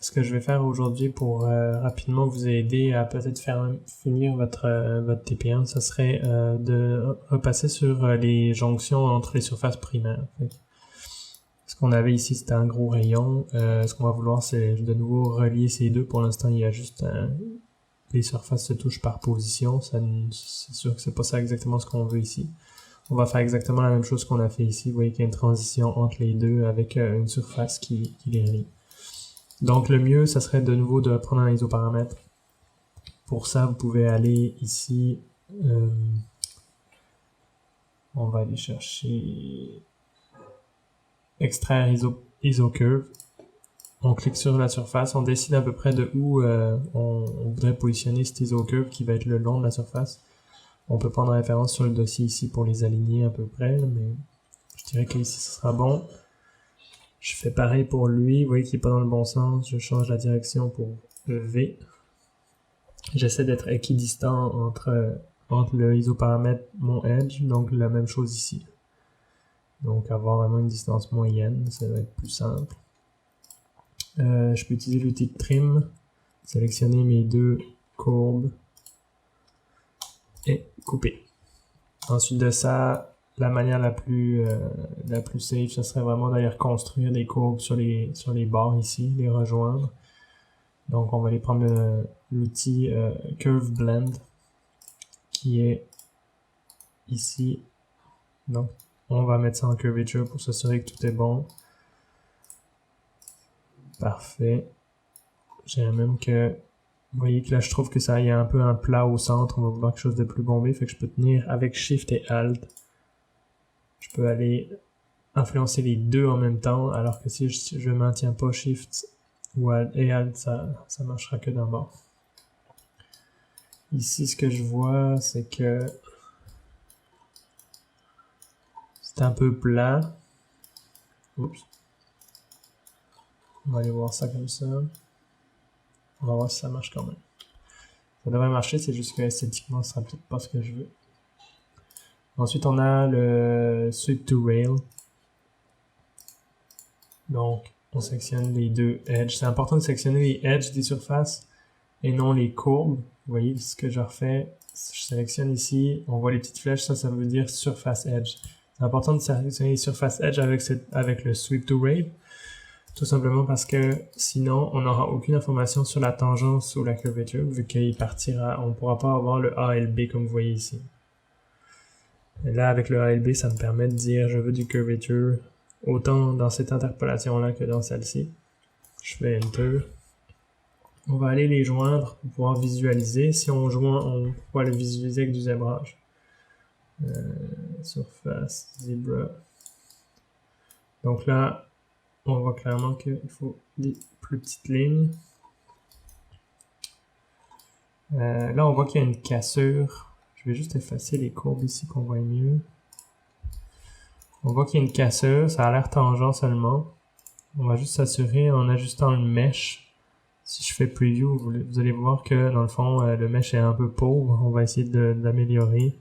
ce que je vais faire aujourd'hui pour rapidement vous aider à peut-être finir votre TP1, ça serait de repasser sur les jonctions entre les surfaces primaires. Ce qu'on avait ici, c'était un gros rayon. Ce qu'on va vouloir, c'est de nouveau relier ces deux. Pour l'instant, il y a juste les surfaces se touchent par position. C'est sûr que c'est pas ça exactement ce qu'on veut ici. On va faire exactement la même chose qu'on a fait ici. Vous voyez qu'il y a une transition entre les deux avec une surface qui les relie. Donc le mieux, ça serait de nouveau de prendre un isoparamètre. Pour ça, vous pouvez aller ici. On va aller chercher extraire isocurve. On clique sur la surface, on décide à peu près de où on voudrait positionner cet isocurve qui va être le long de la surface. On peut prendre référence sur le dossier ici pour les aligner à peu près, mais je dirais qu'ici ce sera bon. Je fais pareil pour lui, vous voyez qu'il n'est pas dans le bon sens, je change la direction pour V. J'essaie d'être équidistant entre le isoparamètre, mon edge, donc la même chose ici. Donc avoir vraiment une distance moyenne, ça va être plus simple. Je peux utiliser l'outil de trim, sélectionner mes deux courbes et couper. Ensuite de ça, la manière la plus safe, ce serait vraiment d'aller reconstruire des courbes sur les bords ici, les rejoindre. Donc on va aller prendre l'outil Curve Blend qui est ici. Donc on va mettre ça en curvature pour s'assurer que tout est bon. Parfait. J'ai même que, vous voyez que là je trouve que ça y a un peu un plat au centre, on va vouloir quelque chose de plus bombé, fait que je peux tenir avec Shift et Alt. Je peux aller influencer les deux en même temps, alors que si je maintiens pas Shift et Alt, ça marchera que d'un bord. Ici, ce que je vois, c'est que c'est un peu plat. Oups. On va aller voir ça comme ça. On va voir si ça marche quand même. Ça devrait marcher, c'est juste que esthétiquement, ce sera peut-être pas ce que je veux. Ensuite, on a le Sweep to Rail. Donc, on sélectionne les deux edges. C'est important de sélectionner les edges des surfaces et non les courbes. Vous voyez ce que je refais. Je sélectionne ici, on voit les petites flèches, ça veut dire surface edge. C'est important de sélectionner les surface edge avec le Sweep to Rail. Tout simplement parce que sinon, on n'aura aucune information sur la tangence ou la curvature, vu qu'il partira, on ne pourra pas avoir le A et le B comme vous voyez ici. Et là, avec le A et le B, ça me permet de dire je veux du curvature, autant dans cette interpolation-là que dans celle-ci. Je fais Enter. On va aller les joindre pour pouvoir visualiser. Si on joint, on pourra le visualiser avec du zébrage. Surface, zebra. Donc là, on voit clairement qu'il faut des plus petites lignes. Là, on voit qu'il y a une cassure. Je vais juste effacer les courbes ici qu'on voit mieux. On voit qu'il y a une cassure, ça a l'air tangent seulement. On va juste s'assurer en ajustant une mèche. Si je fais preview, vous allez voir que dans le fond, le mesh est un peu pauvre. On va essayer de l'améliorer.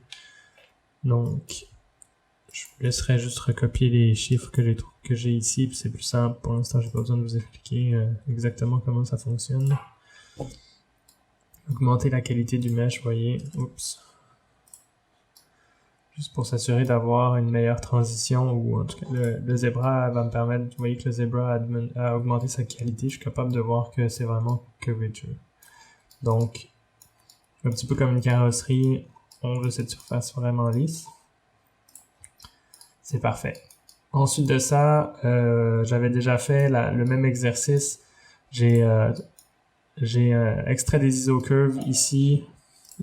Donc, je vous laisserai juste recopier les chiffres que j'ai ici, puis c'est plus simple. Pour l'instant, j'ai pas besoin de vous expliquer exactement comment ça fonctionne. Augmenter la qualité du mesh, vous voyez. Oups. Juste pour s'assurer d'avoir une meilleure transition, ou en tout cas, le Zebra va me permettre, vous voyez que le Zebra a augmenté sa qualité. Je suis capable de voir que c'est vraiment curvature. Donc, un petit peu comme une carrosserie, on veut cette surface vraiment lisse. C'est parfait. Ensuite de ça, j'avais déjà fait le même exercice. J'ai extrait des isocurves ici,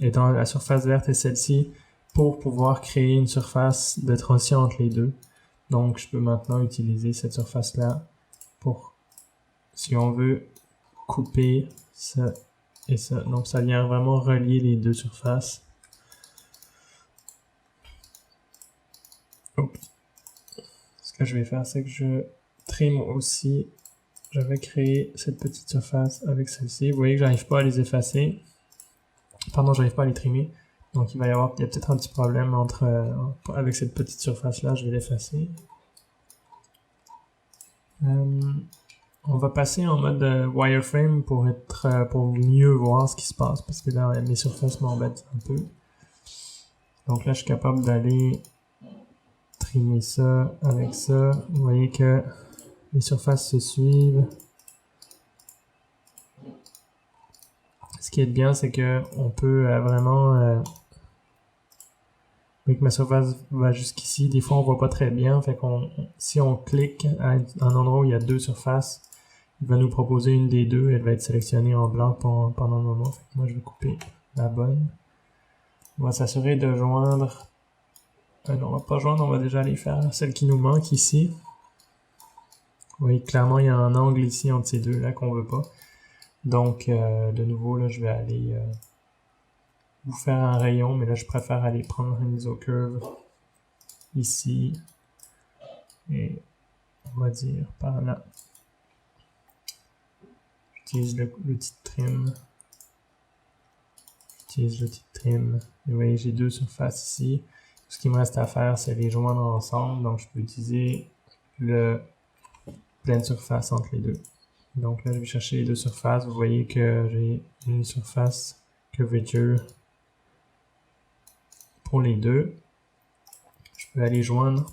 étant la surface verte et celle-ci, pour pouvoir créer une surface de transition entre les deux. Donc, je peux maintenant utiliser cette surface-là pour, si on veut, couper ça et ça. Donc, ça vient vraiment relier les deux surfaces. Oups. Ce que je vais faire, c'est que je trim aussi. Je vais créer cette petite surface avec celle-ci. Vous voyez que j'arrive pas à les effacer. Pardon, j'arrive pas à les trimer. Donc il y a peut-être un petit problème avec cette petite surface-là. Je vais l'effacer. On va passer en mode wireframe pour mieux voir ce qui se passe, parce que là, mes surfaces m'embêtent un peu. Donc là, je suis capable d'aller trimer ça avec ça. Vous voyez que les surfaces se suivent. Ce qui est bien, c'est que on peut vraiment... vu que ma surface va jusqu'ici, des fois on voit pas très bien. Fait si on clique à un endroit où il y a deux surfaces, il va nous proposer une des deux. Elle va être sélectionnée en blanc pendant le moment. Fait que moi, je vais couper la bonne. On va s'assurer de joindre... non, on va pas joindre, on va déjà aller faire celle qui nous manque ici. Vous voyez, clairement, il y a un angle ici entre ces deux-là qu'on veut pas. Donc, de nouveau, là, je vais aller vous faire un rayon, mais là, je préfère aller prendre une isocurve ici. Et on va dire par là. J'utilise l'outil de trim. J'utilise l'outil de trim. Et vous voyez, j'ai deux surfaces ici. Ce qui me reste à faire, c'est les joindre ensemble. Donc, je peux utiliser le pleine surface entre les deux. Donc là, je vais chercher les deux surfaces. Vous voyez que j'ai une surface curvature pour les deux. Je peux aller joindre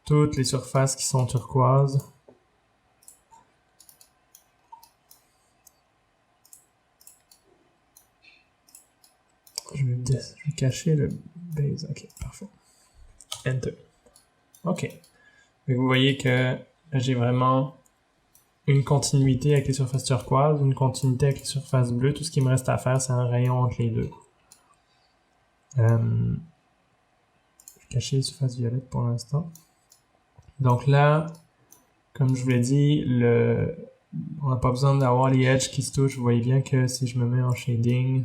toutes les surfaces qui sont turquoises. Je vais cacher le base. Ok, parfait. Enter. Ok. Donc, vous voyez que j'ai vraiment une continuité avec les surfaces turquoises, une continuité avec les surfaces bleues. Tout ce qui me reste à faire, c'est un rayon entre les deux. Je vais cacher les surfaces violettes pour l'instant. Donc là, comme je vous l'ai dit, on n'a pas besoin d'avoir les edges qui se touchent. Vous voyez bien que si je me mets en shading,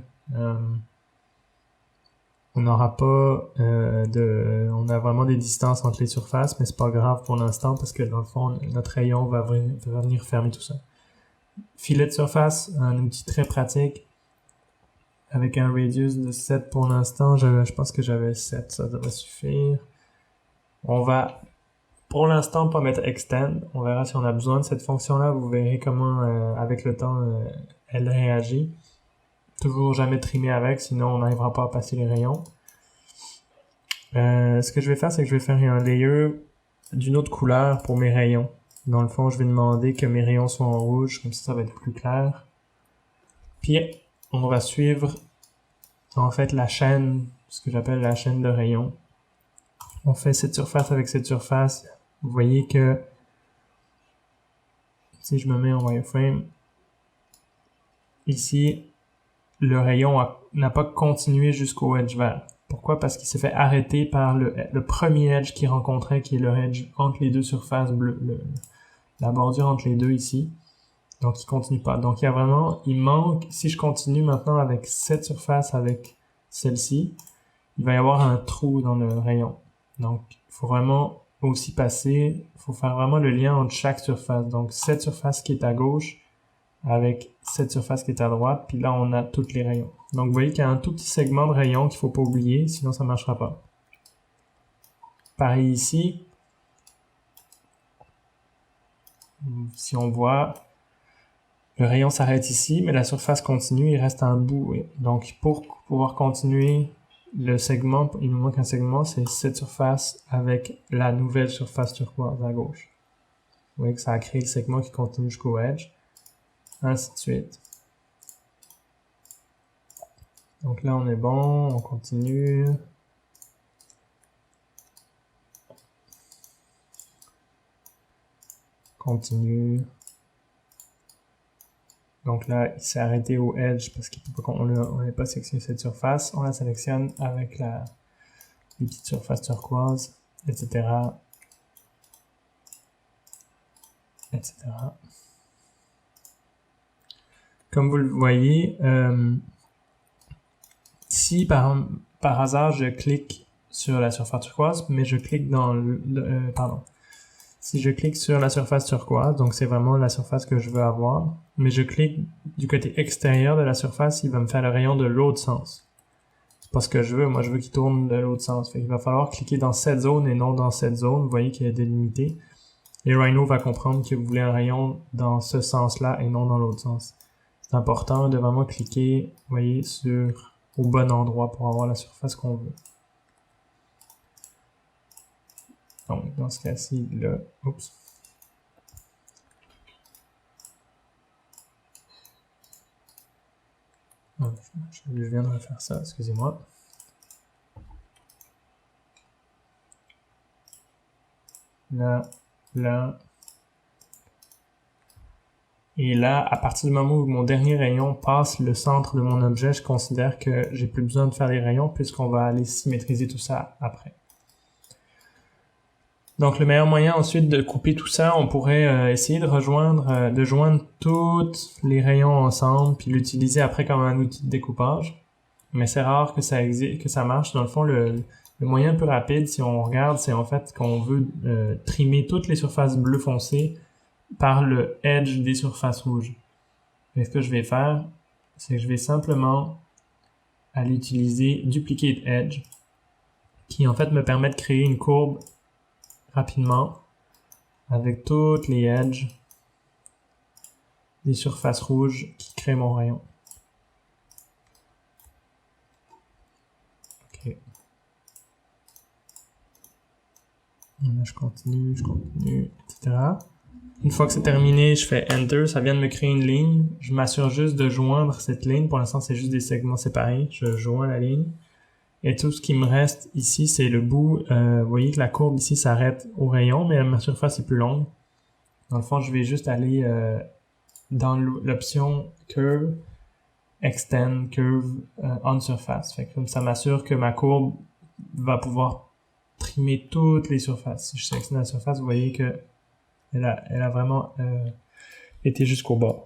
on n'aura pas on a vraiment des distances entre les surfaces, mais c'est pas grave pour l'instant parce que dans le fond, notre rayon va venir fermer tout ça. Filet de surface, un outil très pratique avec un radius de 7 pour l'instant. Je pense que j'avais 7, ça devrait suffire. On va pour l'instant pas mettre extend. On verra si on a besoin de cette fonction-là. Vous verrez comment avec le temps elle réagit. Toujours jamais trimer avec, sinon on n'arrivera pas à passer les rayons. Ce que je vais faire, c'est que je vais faire un layer d'une autre couleur pour mes rayons. Dans le fond, je vais demander que mes rayons soient en rouge, comme ça va être plus clair. Puis, on va suivre, en fait, la chaîne, ce que j'appelle la chaîne de rayons. On fait cette surface avec cette surface. Vous voyez que, si je me mets en wireframe, ici, le rayon n'a pas continué jusqu'au edge vert. Pourquoi? Parce qu'il s'est fait arrêter par le premier edge qu'il rencontrait, qui est le edge entre les deux surfaces bleues, la bordure entre les deux ici. Donc, il continue pas. Donc, il manque, si je continue maintenant avec cette surface, avec celle-ci, il va y avoir un trou dans le rayon. Donc, il faut vraiment aussi passer, il faut faire vraiment le lien entre chaque surface. Donc, cette surface qui est à gauche, avec cette surface qui est à droite, puis là on a tous les rayons. Donc vous voyez qu'il y a un tout petit segment de rayon qu'il faut pas oublier, sinon ça marchera pas. Pareil ici, si on voit, le rayon s'arrête ici, mais la surface continue, il reste un bout. Donc pour pouvoir continuer le segment, il nous manque un segment, c'est cette surface avec la nouvelle surface turquoise à gauche. Vous voyez que ça a créé le segment qui continue jusqu'au edge. Ainsi de suite. Donc là, on est bon, on continue. Continue. Donc là, il s'est arrêté au edge parce qu'on n'a pas sélectionné cette surface. On la sélectionne avec les petites surfaces turquoises, etc. etc. Comme vous le voyez, si par hasard je clique sur la surface turquoise, mais je clique dans si je clique sur la surface turquoise, donc c'est vraiment la surface que je veux avoir, mais je clique du côté extérieur de la surface, il va me faire le rayon de l'autre sens. C'est pas ce que je veux, moi je veux qu'il tourne de l'autre sens. Fait qu'il va falloir cliquer dans cette zone et non dans cette zone, vous voyez qu'il est délimité. et Rhino va comprendre que vous voulez un rayon dans ce sens-là et non dans l'autre sens. C'est important de vraiment cliquer, vous voyez, au bon endroit pour avoir la surface qu'on veut. Donc, dans ce cas-ci, là, oups. Je viens de refaire ça, excusez-moi. Là, là. Et là, à partir du moment où mon dernier rayon passe le centre de mon objet, je considère que j'ai plus besoin de faire les rayons puisqu'on va aller symétriser tout ça après. Donc le meilleur moyen ensuite de couper tout ça, on pourrait essayer de joindre tous les rayons ensemble puis l'utiliser après comme un outil de découpage. Mais c'est rare que ça marche. Dans le fond, le moyen le plus rapide, si on regarde, c'est en fait qu'on veut trimer toutes les surfaces bleu foncé par le edge des surfaces rouges. Et ce que je vais faire, c'est que je vais simplement aller utiliser Duplicate Edge, qui en fait me permet de créer une courbe rapidement avec toutes les edges des surfaces rouges qui créent mon rayon. Ok. Là, je continue, etc. Une fois que c'est terminé, je fais Enter, ça vient de me créer une ligne. Je m'assure juste de joindre cette ligne. Pour l'instant, c'est juste des segments séparés. Je joins la ligne. Et tout ce qui me reste ici, c'est le bout. Vous voyez que la courbe ici s'arrête au rayon, mais ma surface est plus longue. Dans le fond, je vais juste aller dans l'option Curve, Extend Curve on Surface. Fait que comme ça m'assure que ma courbe va pouvoir trimer toutes les surfaces. Si je sélectionne la surface, vous voyez que elle a vraiment été jusqu'au bas.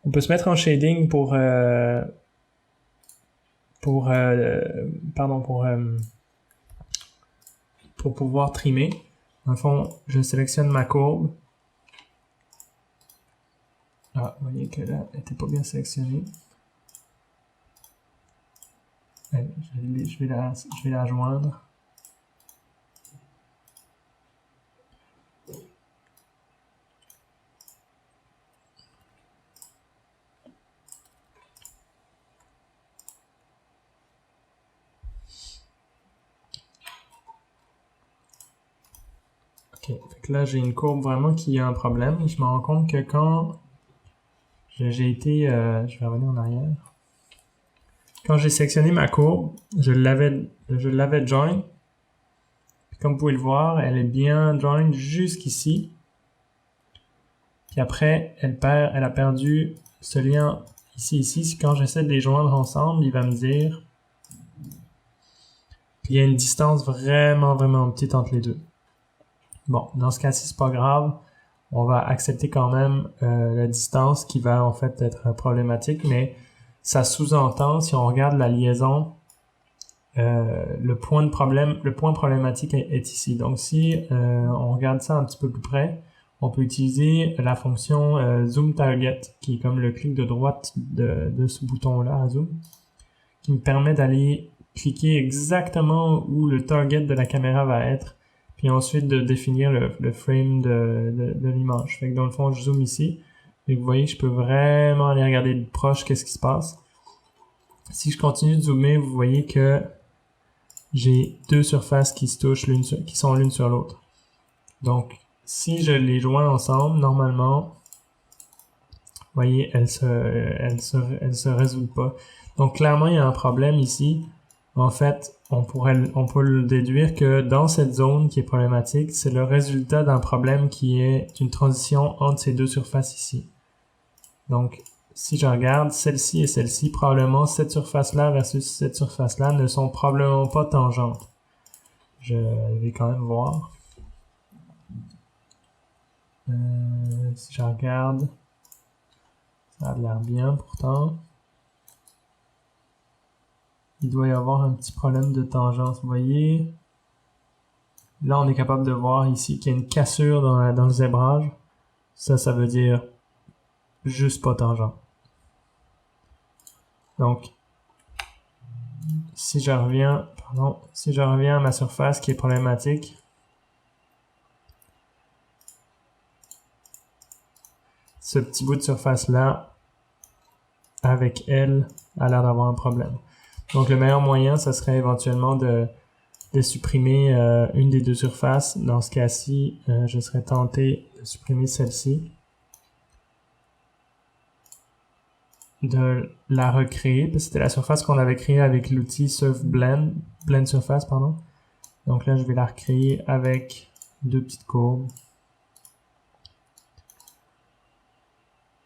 On peut se mettre en shading pour pouvoir trimer. Dans le fond, je sélectionne ma courbe. Ah, vous voyez que là, elle n'était pas bien sélectionnée. Je vais la joindre. Ok, fait que là j'ai une courbe vraiment qui a un problème. Je me rends compte que quand j'ai été, je vais revenir en arrière. Quand j'ai sélectionné ma courbe, je l'avais join. Puis comme vous pouvez le voir, elle est bien join jusqu'ici. Puis après, elle a perdu ce lien ici. Quand j'essaie de les joindre ensemble, il va me dire qu'il y a une distance vraiment petite entre les deux. Bon, dans ce cas-ci, c'est pas grave. On va accepter quand même la distance qui va en fait être problématique, mais ça sous-entend, si on regarde la liaison, le point problématique est ici. Donc si on regarde ça un petit peu plus près, on peut utiliser la fonction Zoom Target, qui est comme le clic de droite de ce bouton-là à Zoom, qui me permet d'aller cliquer exactement où le target de la caméra va être, puis ensuite de définir le frame de l'image. Fait que dans le fond, je zoome ici, et vous voyez que je peux vraiment aller regarder de proche qu'est-ce qui se passe. Si je continue de zoomer, vous voyez que j'ai deux surfaces qui se touchent, qui sont l'une sur l'autre. Donc, si je les joins ensemble, normalement, vous voyez, elles se résolvent pas. Donc, clairement, il y a un problème ici. En fait, on peut le déduire que dans cette zone qui est problématique, c'est le résultat d'un problème qui est une transition entre ces deux surfaces ici. Donc, si je regarde celle-ci et celle-ci, probablement cette surface-là versus cette surface-là ne sont probablement pas tangentes. Je vais quand même voir. Si je regarde, ça a l'air bien pourtant. Il doit y avoir un petit problème de tangence, vous voyez. Là, on est capable de voir ici qu'il y a une cassure dans le zébrage. Ça veut dire juste pas tangent. Donc, si je reviens à ma surface qui est problématique, ce petit bout de surface-là, avec elle, a l'air d'avoir un problème. Donc le meilleur moyen, ça serait éventuellement de supprimer une des deux surfaces. Dans ce cas-ci, je serais tenté de supprimer celle-ci, de la recréer, parce que c'était la surface qu'on avait créée avec l'outil Surf Blend Surface, pardon. Donc là, je vais la recréer avec deux petites courbes.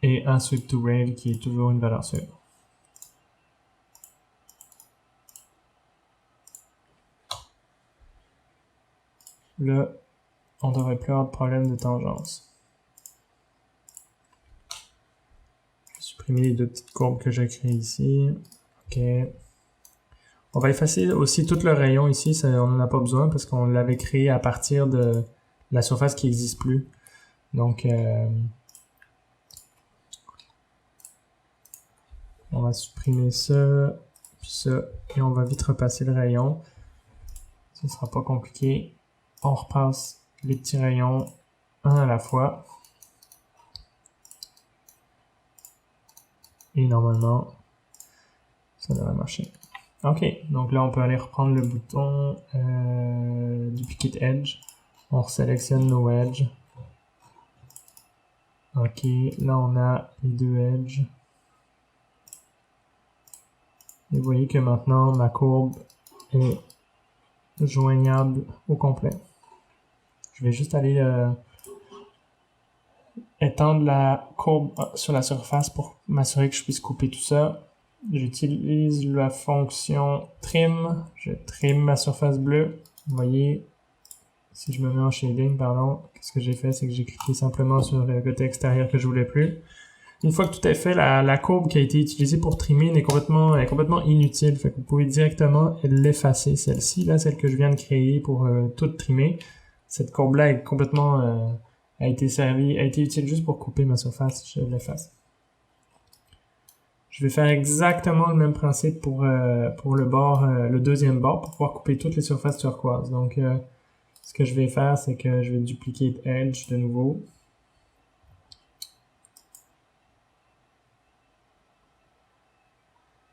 Et un Sweep to Rail qui est toujours une valeur sûre. Là, on ne devrait plus avoir de problème de tangence. Je vais supprimer les deux petites courbes que j'ai créées ici. OK. On va effacer aussi tout le rayon ici, ça, on n'en a pas besoin parce qu'on l'avait créé à partir de la surface qui n'existe plus. Donc, on va supprimer ça, puis ça, et on va vite repasser le rayon. Ce ne sera pas compliqué. On repasse les petits rayons un à la fois. Et normalement, ça devrait marcher. Ok, donc là on peut aller reprendre le bouton Duplicate Edge. On resélectionne nos edges. Ok, là on a les deux edges. Et vous voyez que maintenant ma courbe est joignable au complet. Je vais juste aller étendre la courbe sur la surface pour m'assurer que je puisse couper tout ça. J'utilise la fonction Trim. Je trim ma surface bleue. Vous voyez, si je me mets en shading, pardon, ce que j'ai fait, c'est que j'ai cliqué simplement sur le côté extérieur que je voulais plus. Une fois que tout est fait, la courbe qui a été utilisée pour trimer est complètement inutile. Fait que vous pouvez directement l'effacer. Celle-ci, là, celle que je viens de créer pour tout trimer. Cette courbe-là est complètement a été utile juste pour couper ma surface. Je l'efface. Je vais faire exactement le même principe pour le bord, le deuxième bord, pour pouvoir couper toutes les surfaces turquoises. Donc, ce que je vais faire, c'est que je vais dupliquer Edge de nouveau.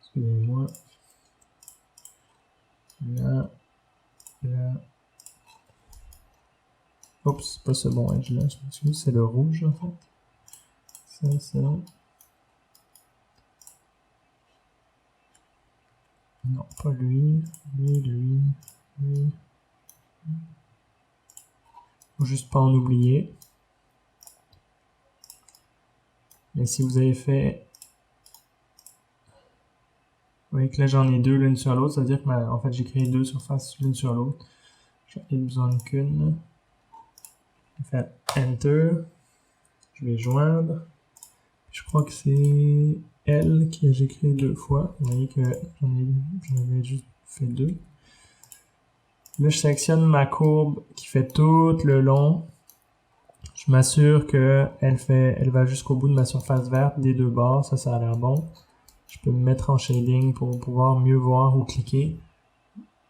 Excusez-moi. Là. Oups, c'est pas ce bon edge là, je m'excuse, c'est le rouge en fait. Ça. Non, pas lui. Lui. Faut juste pas en oublier. Mais si vous avez fait... Vous voyez que là j'en ai deux l'une sur l'autre, ça veut dire que en fait j'ai créé deux surfaces l'une sur l'autre. J'en ai besoin qu'une. Je vais faire Enter. Je vais joindre. Je crois que c'est L que j'ai créé deux fois. Vous voyez que j'en avais juste fait deux. Là, je sélectionne ma courbe qui fait tout le long. Je m'assure que elle va jusqu'au bout de ma surface verte des deux bords. Ça a l'air bon. Je peux me mettre en shading pour pouvoir mieux voir où cliquer.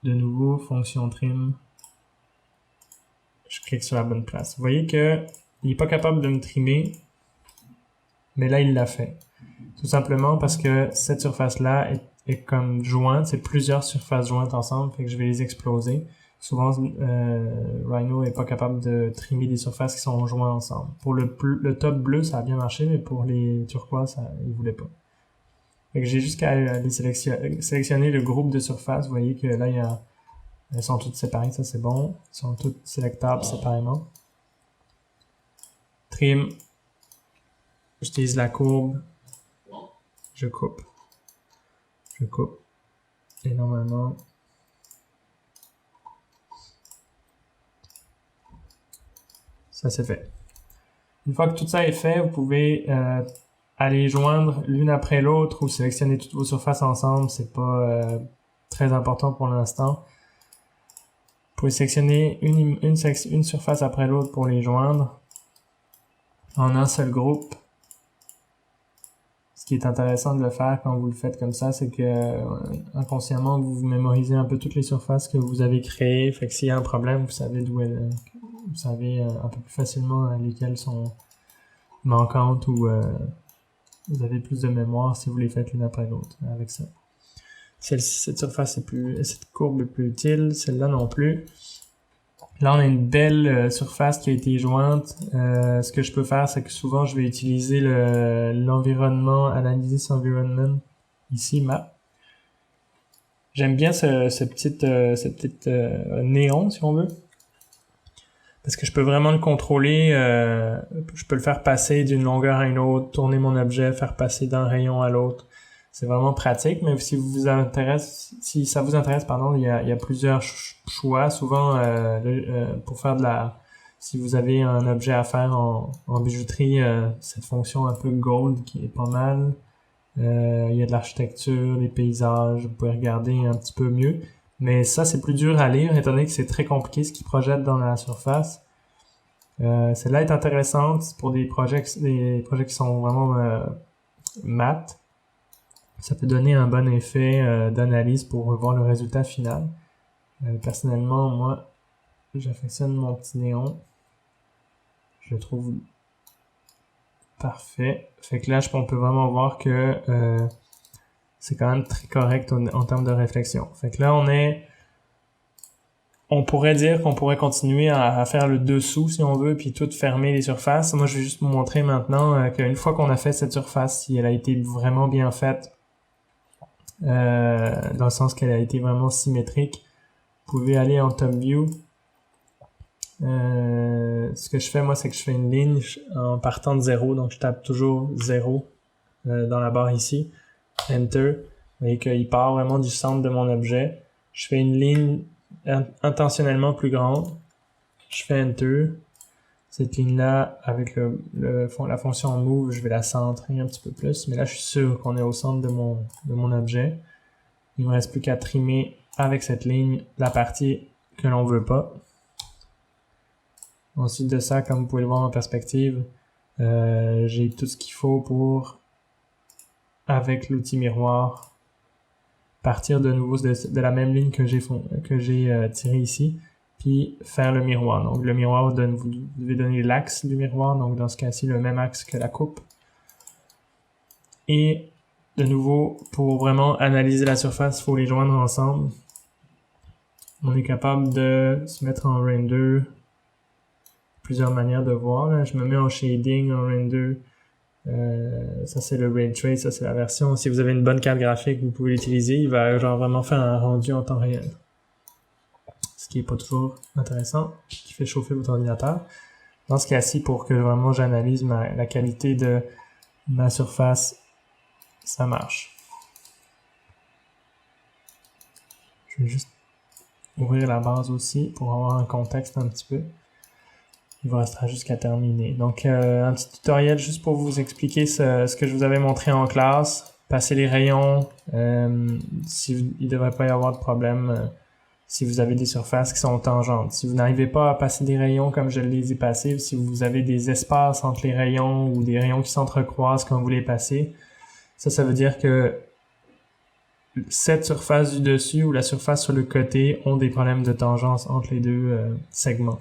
De nouveau, fonction trim. Je clique sur la bonne place. Vous voyez que il n'est pas capable de me trimer, mais là, il l'a fait. Tout simplement parce que cette surface-là est comme jointe. C'est plusieurs surfaces jointes ensemble, fait que je vais les exploser. Souvent, Rhino est pas capable de trimer des surfaces qui sont jointes ensemble. Pour le top bleu, ça a bien marché, mais pour les turquoise, il voulait pas. Fait que j'ai juste qu'à aller sélectionner le groupe de surfaces. Vous voyez que là, elles sont toutes séparées, ça c'est bon. Elles sont toutes sélectables séparément. Trim. J'utilise la courbe. Je coupe. Et normalement... ça c'est fait. Une fois que tout ça est fait, vous pouvez aller joindre l'une après l'autre ou sélectionner toutes vos surfaces ensemble. C'est pas très important pour l'instant. Vous pouvez sélectionner une surface après l'autre pour les joindre en un seul groupe. Ce qui est intéressant de le faire quand vous le faites comme ça, c'est que inconsciemment, vous mémorisez un peu toutes les surfaces que vous avez créées. Fait que s'il y a un problème, vous savez vous savez un peu plus facilement lesquelles sont manquantes ou vous avez plus de mémoire si vous les faites l'une après l'autre avec ça. Cette surface cette courbe est plus utile, celle-là non plus. Là, on a une belle surface qui a été jointe. Ce que je peux faire, c'est que souvent, je vais utiliser l'environnement, Analysis Environment, ici, Map. J'aime bien ce petit néon, si on veut. Parce que je peux vraiment le contrôler. Je peux le faire passer d'une longueur à une autre, tourner mon objet, faire passer d'un rayon à l'autre. C'est vraiment pratique, mais si ça vous intéresse, pardon, il y a plusieurs choix. Souvent, pour faire si vous avez un objet à faire en bijouterie, cette fonction un peu gold qui est pas mal. Il y a de l'architecture, des paysages, vous pouvez regarder un petit peu mieux. Mais ça, c'est plus dur à lire, étant donné que c'est très compliqué ce qu'ils projettent dans la surface. Celle-là est intéressante pour des projets qui sont vraiment mat. Ça peut donner un bon effet d'analyse pour voir le résultat final. Personnellement, moi, j'affectionne mon petit néon. Je le trouve parfait. Fait que là, on peut vraiment voir que c'est quand même très correct en termes de réflexion. Fait que là, on pourrait dire qu'on pourrait continuer à faire le dessous si on veut, puis tout fermer les surfaces. Moi, je vais juste vous montrer maintenant qu'une fois qu'on a fait cette surface, si elle a été vraiment bien faite, dans le sens qu'elle a été vraiment symétrique, vous pouvez aller en Top View. Ce que je fais, moi, c'est que je fais une ligne en partant de 0, donc je tape toujours 0 dans la barre ici, Enter. Vous voyez qu'il part vraiment du centre de mon objet. Je fais une ligne intentionnellement plus grande. Je fais Enter. Cette ligne-là, avec la fonction Move, je vais la centrer un petit peu plus. Mais là, je suis sûr qu'on est au centre de mon objet. Il me reste plus qu'à trimer avec cette ligne la partie que l'on veut pas. Ensuite de ça, comme vous pouvez le voir en perspective, j'ai tout ce qu'il faut pour, avec l'outil miroir, partir de nouveau de la même ligne que j'ai tirée ici, puis faire le miroir. Donc le miroir, vous devez donner l'axe du miroir, donc dans ce cas-ci, le même axe que la coupe. Et de nouveau, pour vraiment analyser la surface, il faut les joindre ensemble. On est capable de se mettre en render. Plusieurs manières de voir. Là. Je me mets en shading, en render. Ça, c'est le ray trace, ça, c'est la version. Si vous avez une bonne carte graphique, vous pouvez l'utiliser. Il va vraiment faire un rendu en temps réel. Ce qui est pas toujours intéressant, qui fait chauffer votre ordinateur. Dans ce cas-ci, pour que vraiment j'analyse la qualité de ma surface, ça marche. Je vais juste ouvrir la base aussi pour avoir un contexte un petit peu. Il vous restera jusqu'à terminer. Donc, un petit tutoriel juste pour vous expliquer ce que je vous avais montré en classe. Passer les rayons, il ne devrait pas y avoir de problème si vous avez des surfaces qui sont tangentes. Si vous n'arrivez pas à passer des rayons comme je les ai passés, si vous avez des espaces entre les rayons ou des rayons qui s'entrecroisent quand vous les passez, ça veut dire que cette surface du dessus ou la surface sur le côté ont des problèmes de tangence entre les deux segments.